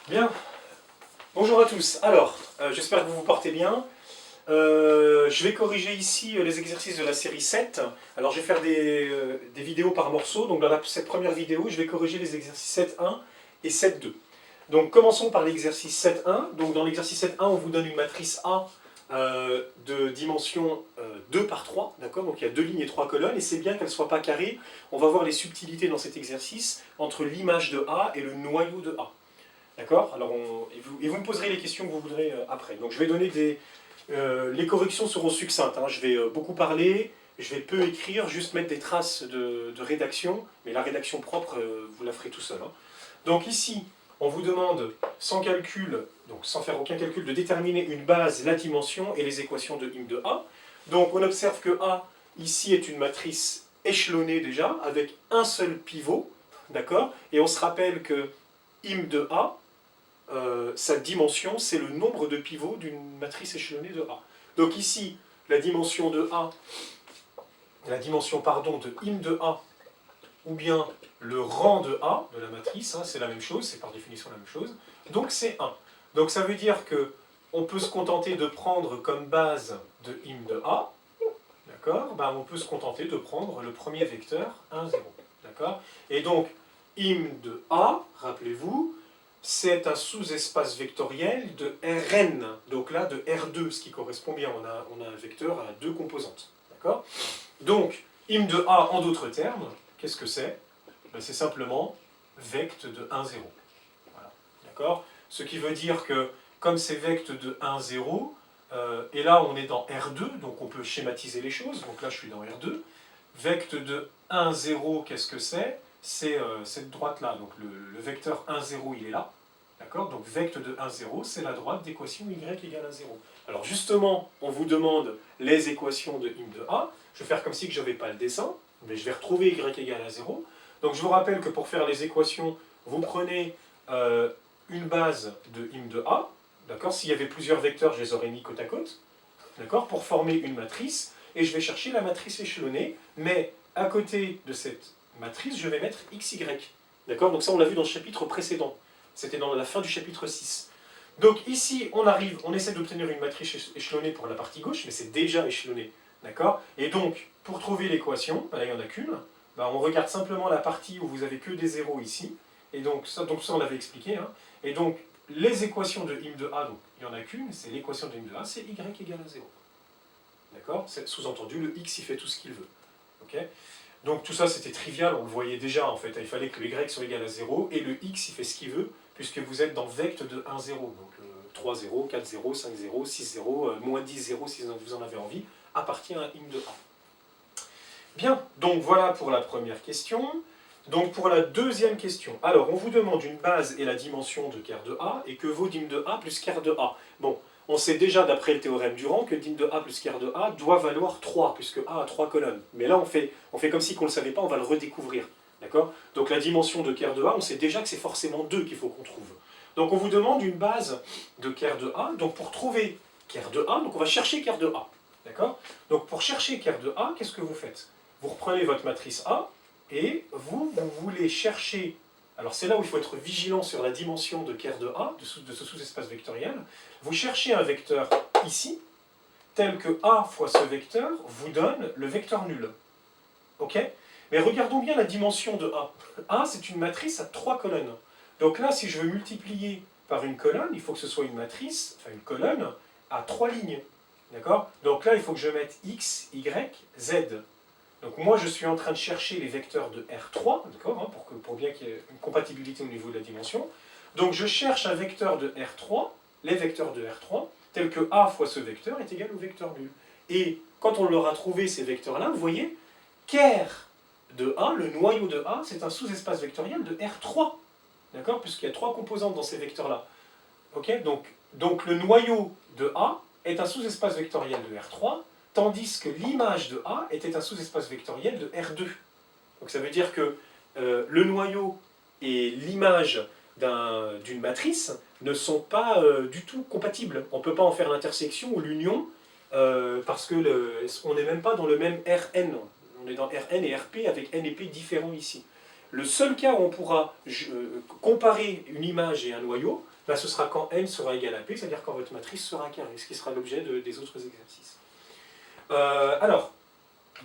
Bien, bonjour à tous. Alors, j'espère que vous vous portez bien. Je vais corriger ici les exercices de la série 7. Alors, je vais faire des vidéos par morceaux. Donc, dans cette première vidéo, je vais corriger les exercices 7.1 et 7.2. Donc, commençons par l'exercice 7.1. Donc, dans l'exercice 7.1, on vous donne une matrice A de dimension 2 par 3. D'accord. Donc, il y a 2 lignes et 3 colonnes. Et c'est bien qu'elle ne soit pas carrée. On va voir les subtilités dans cet exercice entre l'image de A et le noyau de A. D'accord. Alors, et vous me poserez les questions que vous voudrez après. Donc, je vais donner des... les corrections seront succinctes. Hein. Je vais beaucoup parler, je vais peu écrire, juste mettre des traces de rédaction. Mais la rédaction propre, vous la ferez tout seul. Hein. Donc, ici, on vous demande, sans calcul, donc sans faire aucun calcul, de déterminer une base, la dimension et les équations de im de A. Donc, on observe que A, ici, est une matrice échelonnée déjà, avec un seul pivot. D'accord. Et on se rappelle que im de A, sa dimension, c'est le nombre de pivots d'une matrice échelonnée de A. Donc ici, la dimension de A, la dimension pardon, de im de A, ou bien le rang de A de la matrice, hein, c'est la même chose, c'est par définition la même chose, donc c'est 1. Donc ça veut dire que on peut se contenter de prendre comme base de im de A, d'accord, ben, on peut se contenter de prendre le premier vecteur 1, 0, d'accord. Et donc, im de A, rappelez-vous, c'est un sous-espace vectoriel de Rn, donc là de R2, ce qui correspond bien, on a un vecteur à deux composantes. D'accord. Donc, im de A, en d'autres termes, qu'est-ce que c'est? Ben, c'est simplement vect de 1, 0. Voilà. D'accord. Ce qui veut dire que, comme c'est vect de 1, 0, et là on est dans R2, donc on peut schématiser les choses, donc là je suis dans R2, vect de 1, 0, qu'est-ce que c'est? C'est cette droite-là, donc le vecteur 1, 0, il est là, d'accord? Donc vect de 1, 0, c'est la droite d'équation y égale à 0. Alors justement, on vous demande les équations de im de A, je vais faire comme si je n'avais pas le dessin, mais je vais retrouver y égale à 0. Donc je vous rappelle que pour faire les équations, vous prenez une base de im de A, d'accord? S'il y avait plusieurs vecteurs, je les aurais mis côte à côte, d'accord? Pour former une matrice, et je vais chercher la matrice échelonnée, mais à côté de cette matrice, je vais mettre xy. D'accord. Donc ça, on l'a vu dans le chapitre précédent. C'était dans la fin du chapitre 6. Donc ici, on arrive, on essaie d'obtenir une matrice échelonnée pour la partie gauche, mais c'est déjà échelonné. D'accord. Et donc, pour trouver l'équation, ben là, il n'y en a qu'une, ben on regarde simplement la partie où vous avez que des zéros ici, et donc ça on l'avait expliqué, hein. Et donc, les équations de im de A, donc il n'y en a qu'une, c'est l'équation de im de A, c'est y égale à 0. D'accord. Sous-entendu, le x, il fait tout ce qu'il veut. Ok. Donc tout ça, c'était trivial, on le voyait déjà, en fait. Il fallait que le y soit égal à 0, et le x, il fait ce qu'il veut, puisque vous êtes dans vect de 1, 0. Donc 3, 0, 4, 0, 5, 0, 6, 0, moins 10, 0, si vous en avez envie, appartient à im de A. Bien, donc voilà pour la première question. Donc pour la deuxième question, alors on vous demande une base et la dimension de ker de A, et que vaut dim de A plus ker de A. Bon, on sait déjà d'après le théorème du rang que dim de A plus ker de A doit valoir 3, puisque A a 3 colonnes. Mais là on fait comme si on ne le savait pas, on va le redécouvrir. D'accord. Donc la dimension de ker de A, on sait déjà que c'est forcément 2 qu'il faut qu'on trouve. Donc on vous demande une base de ker de A, donc pour trouver ker de A, donc on va chercher ker de A. D'accord. Donc pour chercher ker de A, qu'est-ce que vous faites? Vous reprenez votre matrice A, et vous voulez chercher, alors c'est là où il faut être vigilant sur la dimension de ker de A, de ce sous-espace vectoriel, vous cherchez un vecteur ici, tel que A fois ce vecteur vous donne le vecteur nul. Ok. Mais regardons bien la dimension de A. A, c'est une matrice à 3 colonnes. Donc là, si je veux multiplier par une colonne, il faut que ce soit une matrice, enfin une colonne, à 3 lignes. D'accord. Donc là, il faut que je mette x, y, z. Donc moi, je suis en train de chercher les vecteurs de R3, d'accord, hein, pour bien qu'il y ait une compatibilité au niveau de la dimension. Donc je cherche un vecteur de R3, les vecteurs de R3, tels que A fois ce vecteur est égal au vecteur nul. Et quand on leur a trouvé ces vecteurs-là, vous voyez, ker de A, le noyau de A, c'est un sous-espace vectoriel de R3, d'accord, puisqu'il y a 3 composantes dans ces vecteurs-là. Ok, donc le noyau de A est un sous-espace vectoriel de R3, tandis que l'image de A était un sous-espace vectoriel de R2. Donc ça veut dire que le noyau et l'image d'une matrice ne sont pas du tout compatibles. On ne peut pas en faire l'intersection ou l'union parce qu'on n'est même pas dans le même Rn. On est dans Rn et Rp avec N et P différents ici. Le seul cas où on pourra comparer une image et un noyau, ben, ce sera quand n sera égal à p, c'est-à-dire quand votre matrice sera carrée, ce qui sera l'objet des autres exercices. Alors,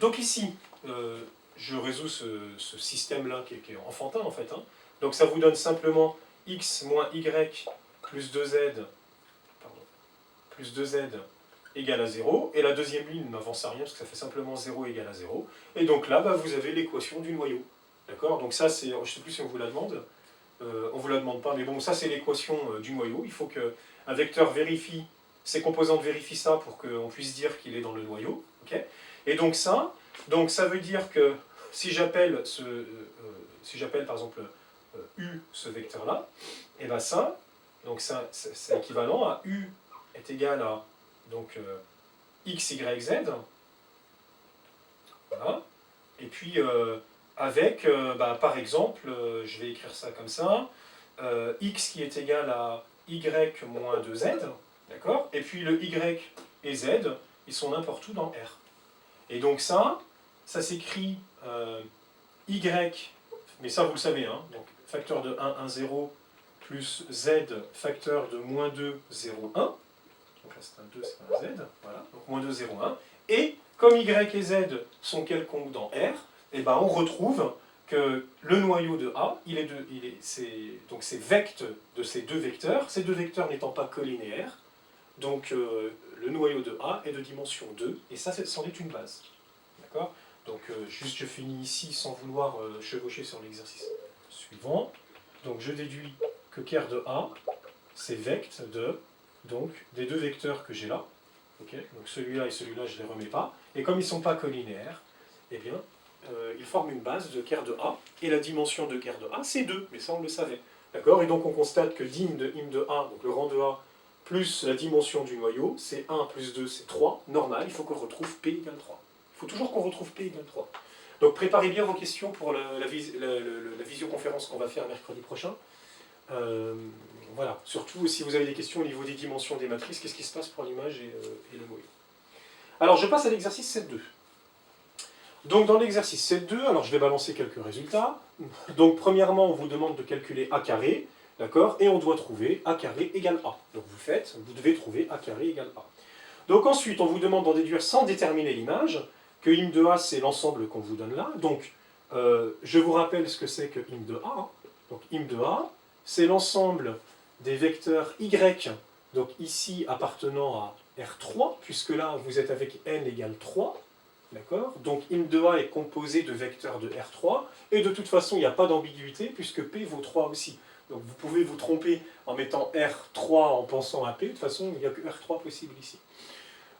donc ici, je résous ce système-là qui est enfantin en fait. Hein. Donc ça vous donne simplement x moins y plus 2z, plus 2z égale à 0, et la deuxième ligne n'avance à rien parce que ça fait simplement 0 égale à 0, et donc là, bah, vous avez l'équation du noyau. D'accord? Donc ça, c'est, je ne sais plus si on vous la demande, on vous la demande pas, mais bon, ça c'est l'équation du noyau. Il faut qu'un vecteur vérifie, ses composantes vérifient ça pour qu'on puisse dire qu'il est dans le noyau. Okay, et donc ça veut dire que si j'appelle par exemple U ce vecteur-là, et bien ça, donc ça c'est équivalent à U est égal à donc, x, y, z, voilà, et puis avec, bah, par exemple, je vais écrire ça comme ça, x qui est égal à y moins 2z, d'accord, et puis le y et z, ils sont n'importe où dans R. Et donc ça s'écrit y, mais ça vous le savez, hein, donc facteur de 1, 1, 0, plus z, facteur de moins 2, 0, 1, donc là c'est un 2, c'est un z, voilà, donc moins 2, 0, 1, et comme y et z sont quelconques dans R, et ben on retrouve que le noyau de A, donc c'est vect de ces deux vecteurs n'étant pas collinéaires, donc le noyau de A est de dimension 2, et ça c'en est une base. D'accord? Donc juste je finis ici sans vouloir chevaucher sur l'exercice suivant. Donc je déduis que ker de A, c'est vect donc, des deux vecteurs que j'ai là. Okay, donc celui-là et celui-là, je ne les remets pas. Et comme ils ne sont pas collinéaires, eh bien, ils forment une base de ker de A. Et la dimension de ker de A, c'est 2. Mais ça, on le savait. D'accord? Et donc on constate que dim de A, donc le rang de A, plus la dimension du noyau, c'est 1 plus 2, c'est 3. Normal, il faut qu'on retrouve P égale 3. Il faut toujours qu'on retrouve P égale 3. Donc préparez bien vos questions pour la visioconférence qu'on va faire mercredi prochain. Voilà, surtout si vous avez des questions au niveau des dimensions des matrices, qu'est-ce qui se passe pour l'image et le noyau. Alors je passe à l'exercice 7.2. Donc dans l'exercice 7.2, alors je vais balancer quelques résultats. Donc premièrement, on vous demande de calculer A carré, d'accord, et on doit trouver A carré égale A. Donc vous devez trouver A carré égale A. Donc ensuite, on vous demande d'en déduire sans déterminer l'image, que im de A c'est l'ensemble qu'on vous donne là. Donc je vous rappelle ce que c'est que im de A. Hein. Donc im de A, c'est l'ensemble des vecteurs y, donc ici appartenant à R3, puisque là vous êtes avec n égale 3, d'accord? Donc im de A est composé de vecteurs de R3, et de toute façon il n'y a pas d'ambiguïté, puisque P vaut 3 aussi. Donc vous pouvez vous tromper en mettant R3 en pensant à P, de toute façon il n'y a que R3 possible ici.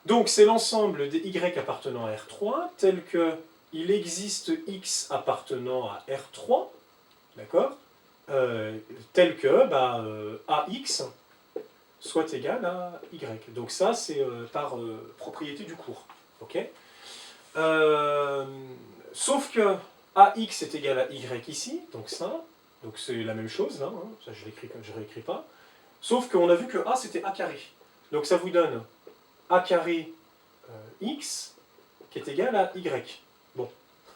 Donc c'est l'ensemble des Y appartenant à R3, tel qu'il existe X appartenant à R3, d'accord, tel que AX soit égal à Y. Donc ça, c'est par propriété du cours. Okay, sauf que AX est égal à Y ici, donc c'est la même chose, là, hein, ça je l'écris comme je ne réécris pas, sauf qu'on a vu que A c'était A carré. Donc ça vous donne A carré X qui est égal à Y. Bon,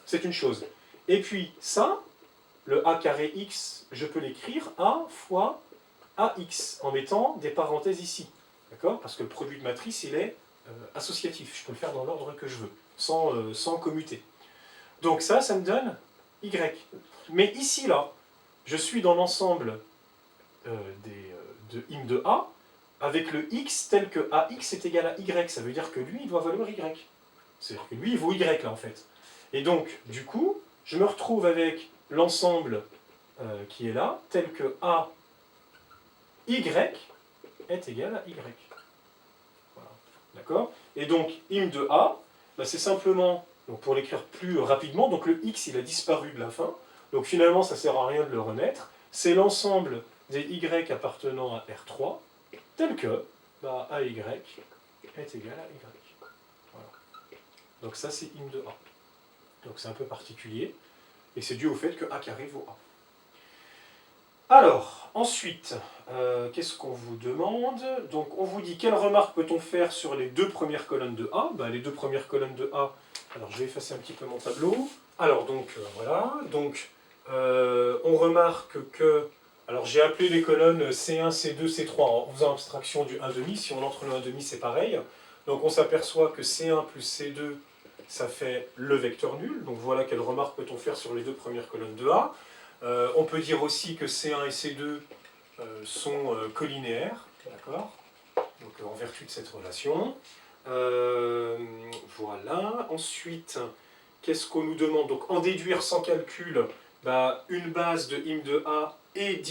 c'est une chose. Et puis ça, le A carré X, je peux l'écrire A fois AX, en mettant des parenthèses ici. D'accord? Parce que le produit de matrice, il est associatif. Je peux le faire dans l'ordre que je veux, sans commuter. Donc ça me donne Y. Mais ici, là, je suis dans l'ensemble de im de A, avec le X tel que AX est égal à Y. Ça veut dire que lui, il doit valoir Y. C'est-à-dire que lui, il vaut Y, là, en fait. Et donc, du coup, je me retrouve avec l'ensemble qui est là, tel que A Y est égal à Y. Voilà. D'accord? Et donc, im de A, bah, c'est simplement, donc pour l'écrire plus rapidement, donc le X, il a disparu de la fin, donc finalement, ça ne sert à rien de le remettre. C'est l'ensemble des Y appartenant à R3, tel que bah, AY est égal à Y. Voilà. Donc ça, c'est im de A. Donc c'est un peu particulier, et c'est dû au fait que A carré vaut A. Alors, ensuite, qu'est-ce qu'on vous demande? Donc on vous dit, quelle remarque peut-on faire sur les deux premières colonnes de A? Les deux premières colonnes de A, alors je vais effacer un petit peu mon tableau. Alors donc, voilà, donc on remarque que, alors j'ai appelé les colonnes C1, C2, C3 en faisant abstraction du 1,5. Si on entre le 1,5, c'est pareil. Donc on s'aperçoit que C1 plus C2, ça fait le vecteur nul. Donc voilà quelle remarque peut-on faire sur les deux premières colonnes de A. On peut dire aussi que C1 et C2 sont collinéaires, d'accord, donc en vertu de cette relation. Voilà. Ensuite, qu'est-ce qu'on nous demande? Donc en déduire sans calcul, bah, une base de im de A et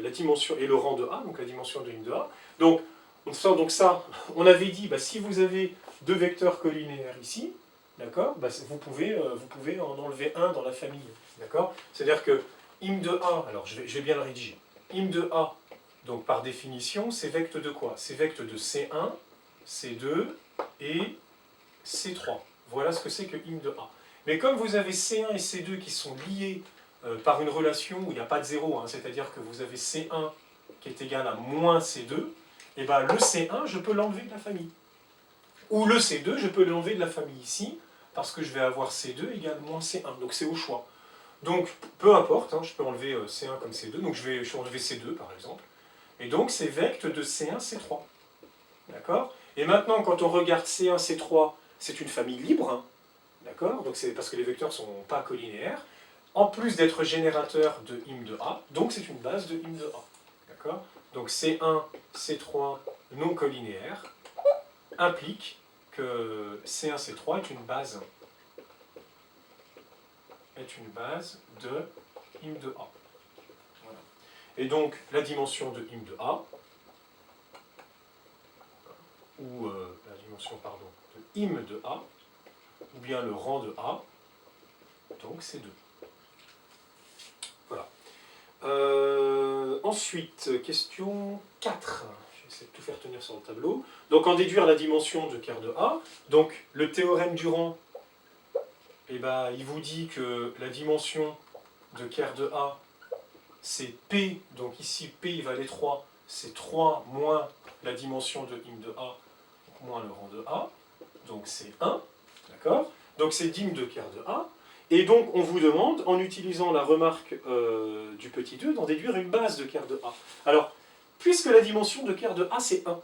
la dimension et le rang de A, donc la dimension de im de A. Donc on sort donc ça. On avait dit, bah, si vous avez deux vecteurs collinéaires ici, d'accord, bah, vous pouvez en enlever un dans la famille, d'accord. C'est-à-dire que im de A, alors je vais bien le rédiger. Im de A, donc par définition, c'est vecte de quoi? C'est vecte de C1, C2 et C3. Voilà ce que c'est que im de A. Mais comme vous avez C1 et C2 qui sont liés par une relation où il n'y a pas de zéro, hein, c'est-à-dire que vous avez C1 qui est égal à moins C2, et bien le C1, je peux l'enlever de la famille. Ou le C2, je peux l'enlever de la famille ici, parce que je vais avoir C2 égale moins C1, donc c'est au choix. Donc, peu importe, hein, je peux enlever C1 comme C2, donc je vais enlever C2 par exemple. Et donc, c'est vecte de C1, C3. D'accord? Et maintenant, quand on regarde C1, C3, c'est une famille libre, hein, d'accord? Donc c'est parce que les vecteurs ne sont pas collinéaires, en plus d'être générateur de im de A, donc c'est une base de im de A. D'accord? Donc C1, C3 non collinéaire implique que C1, C3 est une base de im de A. Voilà. Et donc la dimension de im de A, ou la dimension pardon, de im de A, ou bien le rang de A, donc c'est 2. Voilà. Ensuite, question 4. Je vais essayer de tout faire tenir sur le tableau. Donc en déduire la dimension de ker de A. Donc le théorème du rang, eh ben, il vous dit que la dimension de ker de A, c'est P. Donc ici, P il valait 3. C'est 3 moins la dimension de im de A, moins le rang de A. Donc c'est 1. D'accord? Donc c'est dim de ker de A. Et donc on vous demande, en utilisant la remarque du petit 2, d'en déduire une base de ker de A. Alors, puisque la dimension de ker de A c'est 1,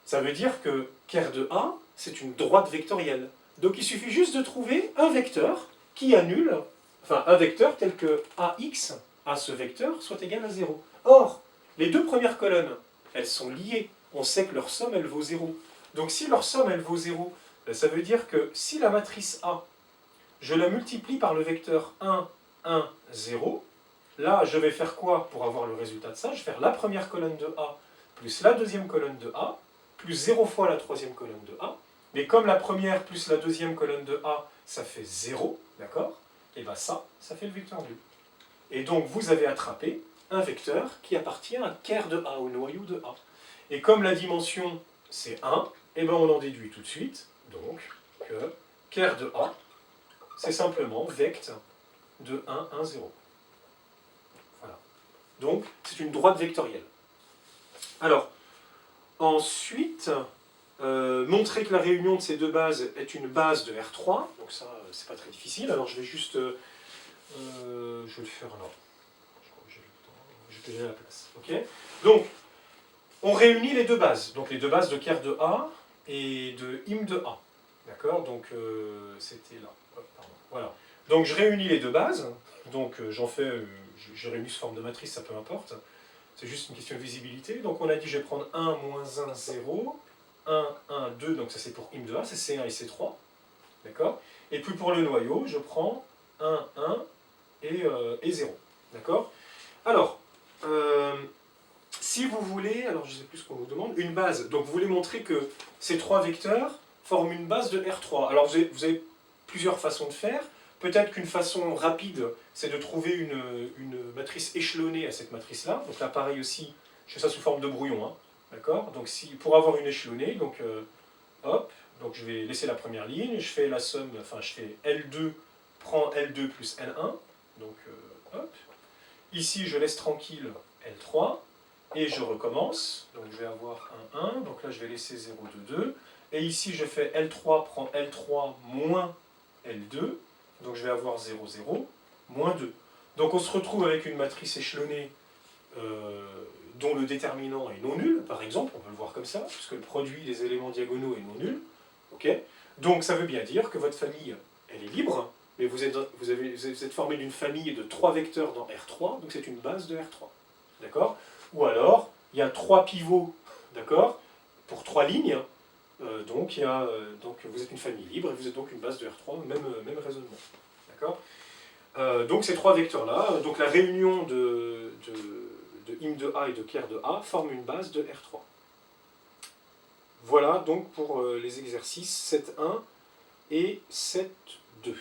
ça veut dire que ker de A, c'est une droite vectorielle. Donc il suffit juste de trouver un vecteur qui annule, enfin un vecteur tel que AX, à ce vecteur, soit égal à 0. Or, les deux premières colonnes, elles sont liées. On sait que leur somme, elle vaut 0. Donc si leur somme, elle vaut 0, ça veut dire que si la matrice A, je la multiplie par le vecteur 1, 1, 0, là, je vais faire quoi pour avoir le résultat de ça? Je vais faire la première colonne de A plus la deuxième colonne de A, plus 0 fois la troisième colonne de A. Mais comme la première plus la deuxième colonne de A, ça fait 0, d'accord? Et bien ça fait le vecteur nul. Et donc, vous avez attrapé un vecteur qui appartient à ker de A, au noyau de A. Et comme la dimension, c'est 1, et ben on en déduit tout de suite, donc, que ker de A, c'est simplement vecte de 1, 1, 0. Voilà. Donc, c'est une droite vectorielle. Alors, ensuite, montrer que la réunion de ces deux bases est une base de R3. Donc ça, c'est pas très difficile. Alors, je vais juste... je vais le faire là. Je crois que j'ai le temps. Je vais déjà à la place. Ok. Donc, on réunit les deux bases. Donc, les deux bases de ker de A et de im de A. D'accord? Donc, c'était là. Hop, pardon. Voilà. Donc, je réunis les deux bases. Donc, j'en fais... j'ai réuni sous forme de matrice, ça peu importe. C'est juste une question de visibilité. Donc, on a dit, je vais prendre 1, moins 1, 0. 1, 1, 2. Donc, ça, c'est pour im de A. C'est C1 et C3. D'accord? Et puis, pour le noyau, je prends 1, 1 et 0. D'accord? Alors, si vous voulez, alors je ne sais plus ce qu'on vous demande, une base. Donc vous voulez montrer que ces trois vecteurs forment une base de R3. Alors vous avez plusieurs façons de faire. Peut-être qu'une façon rapide, c'est de trouver une matrice échelonnée à cette matrice-là. Donc là, pareil aussi, je fais ça sous forme de brouillon. Hein. D'accord? Donc pour avoir une échelonnée, donc hop, donc je vais laisser la première ligne, je fais la somme, enfin je fais L2 prend L2 plus L1. Donc hop. Ici, je laisse tranquille L3. Et je recommence, donc je vais avoir un 1, donc là je vais laisser 0, 2, 2. Et ici je fais L3 prend L3 moins L2, donc je vais avoir 0, 0, moins 2. Donc on se retrouve avec une matrice échelonnée dont le déterminant est non nul, par exemple, on peut le voir comme ça, puisque le produit des éléments diagonaux est non nul. Okay, donc ça veut bien dire que votre famille, elle est libre, mais vous êtes formé d'une famille de 3 vecteurs dans R3, donc c'est une base de R3. D'accord? Ou alors, il y a 3 pivots, d'accord, pour 3 lignes, donc vous êtes une famille libre, et vous êtes donc une base de R3, même raisonnement. D'accord? Donc ces 3 vecteurs-là, donc la réunion de im de A et de ker de A forme une base de R3. Voilà donc pour les exercices 7.1 et 7.2.